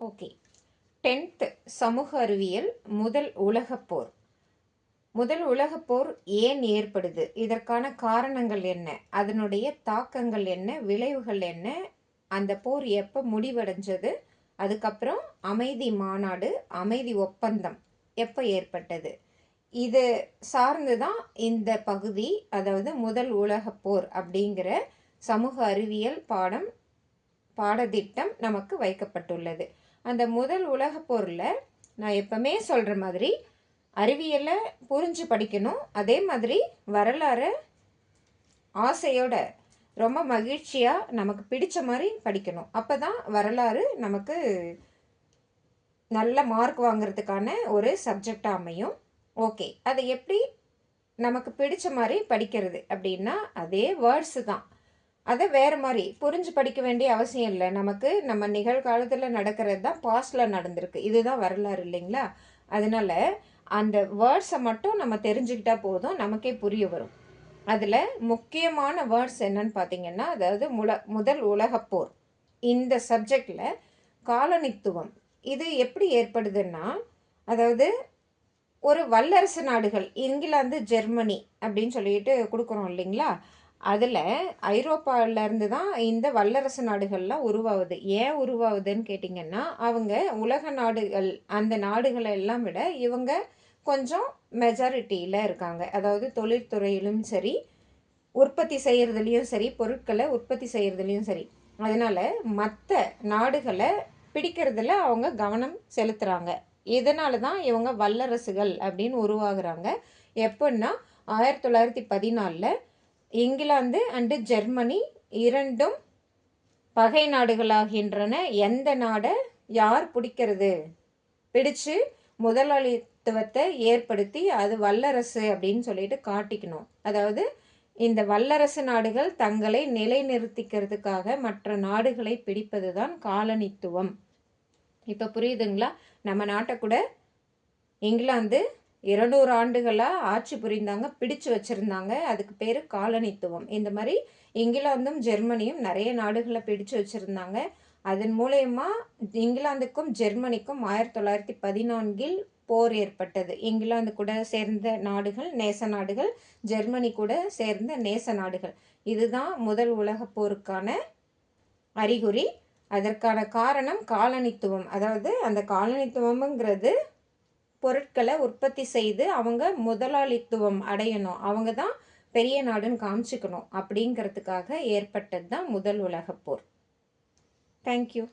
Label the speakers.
Speaker 1: Okay. 10th சமூக அறிவியல் முதல் உலகப் போர். முதல் உலகப் போர் ஏன் ஏற்படுது? இதற்கான காரணங்கள் என்ன? அதனுடைய தாக்கங்கள் என்ன? விளைவுகள் என்ன? அந்த போர் எப்போ முடிவடைஞ்சது? அதுக்கப்புறம் அமைதி மாநாடு, அமைதி ஒப்பந்தம் எப்போ ஏற்பட்டது? இது சார்ந்து தான் இந்த பகுதி, அதாவது முதல் உலகப் போர் அப்படிங்கிற சமூக அறிவியல் பாடத்திட்டம் நமக்கு வைக்கப்பட்டுள்ளது. அந்த முதல் உலகப் போரில் நான் எப்பவுமே சொல்கிற மாதிரி அறிவியலை புரிஞ்சு படிக்கணும். அதே மாதிரி வரலாறு ஆசையோட ரொம்ப மகிழ்ச்சியாக நமக்கு பிடிச்ச மாதிரி படிக்கணும். அப்போ தான் வரலாறு நமக்கு நல்ல மார்க் வாங்கிறதுக்கான ஒரு சப்ஜெக்டாக அமையும். ஓகே, அதை எப்படி நமக்கு பிடிச்ச மாதிரி படிக்கிறது அப்படின்னா அதே வேர்ட்ஸு தான். அதை வேறு மாதிரி புரிஞ்சு படிக்க வேண்டிய அவசியம் இல்லை. நமக்கு நம்ம நிகழ்காலத்தில் நடக்கிறது தான் பாஸ்டில் நடந்திருக்கு. இதுதான் வரலாறு இல்லைங்களா? அதனால் அந்த வேர்ட்ஸை மட்டும் நம்ம தெரிஞ்சுக்கிட்டா போதும், நமக்கே புரிய வரும். அதில் முக்கியமான வேர்ட்ஸ் என்னன்னு பார்த்தீங்கன்னா, அதாவது முதல் உலகப்போர். இந்த சப்ஜெக்டில் காலனித்துவம் இது எப்படி ஏற்படுதுன்னா, அதாவது ஒரு வல்லரசு நாடுகள், இங்கிலாந்து, ஜெர்மனி அப்படின்னு சொல்லிட்டு கொடுக்குறோம் இல்லைங்களா? அதில் ஐரோப்பாவிலேருந்து தான் இந்த வல்லரசு நாடுகள்லாம் உருவாகுது. ஏன் உருவாகுதுன்னு கேட்டிங்கன்னா, அவங்க உலக நாடுகள் அந்த நாடுகளை எல்லாம் விட இவங்க கொஞ்சம் மெஜாரிட்டியில் இருக்காங்க. அதாவது தொழில்துறையிலும் சரி, உற்பத்தி செய்கிறதுலையும் சரி, பொருட்களை உற்பத்தி செய்கிறதுலையும் சரி. அதனால் மற்ற நாடுகளை பிடிக்கிறதுல அவங்க கவனம் செலுத்துகிறாங்க. இதனால தான் இவங்க வல்லரசுகள் அப்படின்னு உருவாகுறாங்க. எப்போன்னா 1914 இங்கிலாந்து அண்டு ஜெர்மனி இரண்டும் பகை நாடுகளாகின்றன. எந்த நாடை யார் பிடிக்கிறது, பிடிச்சு முதலாளித்துவத்தை ஏற்படுத்தி அது வல்லரசு அப்படின்னு சொல்லிட்டு காட்டிக்கணும். அதாவது இந்த வல்லரசு நாடுகள் தங்களை நிலைநிறுத்திக்கிறதுக்காக மற்ற நாடுகளை பிடிப்பது தான் காலனித்துவம். இப்போ புரியுதுங்களா? நம்ம நாட்டை கூட இங்கிலாந்து 200 ஆண்டுகளாக ஆட்சி புரிந்தாங்க, பிடிச்சு வச்சுருந்தாங்க. அதுக்கு பேர் காலனித்துவம். இந்த மாதிரி இங்கிலாந்தும் ஜெர்மனியும் நிறைய நாடுகளை பிடிச்சு வச்சுருந்தாங்க. அதன் மூலயமா இங்கிலாந்துக்கும் ஜெர்மனிக்கும் 1914 போர் ஏற்பட்டது. இங்கிலாந்து கூட சேர்ந்த நாடுகள் நேச நாடுகள், ஜெர்மனி கூட சேர்ந்த நேச நாடுகள். இதுதான் முதல் உலகப் போருக்கான அறிகுறி. அதற்கான காரணம் காலனித்துவம். அதாவது அந்த காலனித்துவம்ங்கிறது பொருட்களை உற்பத்தி செய்து அவங்க முதலாளித்துவம் அடையணும், அவங்க தான் பெரிய நாடுன்னு காமிச்சிக்கணும் அப்படிங்கிறதுக்காக ஏற்பட்டது தான் முதல் உலகப் போர். தேங்க்யூ.